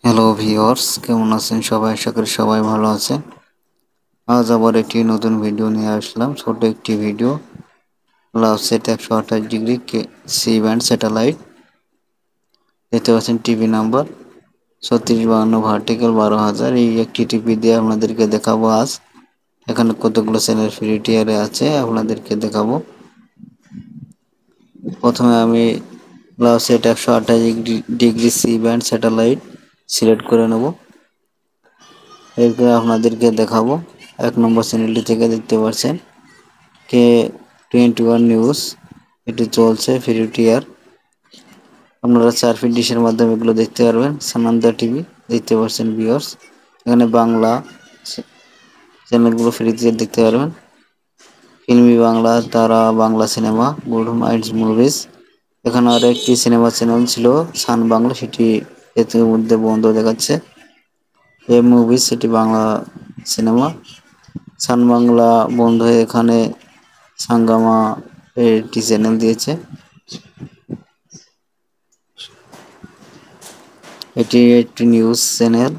Hello viewers, কেমন আছেন সবাই? আশা করি সবাই ভালো আছেন। আজ আবার একটি নতুন ভিডিও নিয়ে আসলাম। ছোট একটি ভিডিও। লাভসেট 128 ডিগ্রি সি ব্যান্ড স্যাটেলাইট। দেখতে পাচ্ছেন টিভি নাম্বার 3652 ভার্টিক্যাল 12,000। এই একটি টিভি দিয়ে আপনাদেরকে দেখাবো আজ। এখানে কতগুলো চ্যানেল ফ্রি টিয়ারে আছে আপনাদেরকে দেখাবো। প্রথমে আমি লাভসেট 128 degree C band satellite select করে নেব। এরপরে আপনাদেরকে দেখাবো 1 নম্বর চ্যানেলটি থেকে দেখতে পাচ্ছেন K21 নিউজ। এটি চলছে ফ্রি টিয়ার। আপনারা 4 ফিট ডিশের মাধ্যমে এগুলো দেখতে পারবেন। সানন্দা টিভি দেখতে পাচ্ছেন ভিউয়ার্স। এখানে বাংলা চ্যানেলগুলো ফ্রিতে দেখতে পারবেন। ফিল্মি বাংলা, তারা Bangla cinema, good minds movies. এখানে আরো একটি সিনেমা চ্যানেল ছিল সান বাংলা, সেটি এর মধ্যে বন্ধ দেখাচ্ছে। এই মুভিজ সেটি বাংলা সিনেমা। সান বাংলা বন্ধ হয়ে এখানে সাঙ্গামা একটি চ্যানেল দিয়েছে। এটি একটি নিউজ চ্যানেল।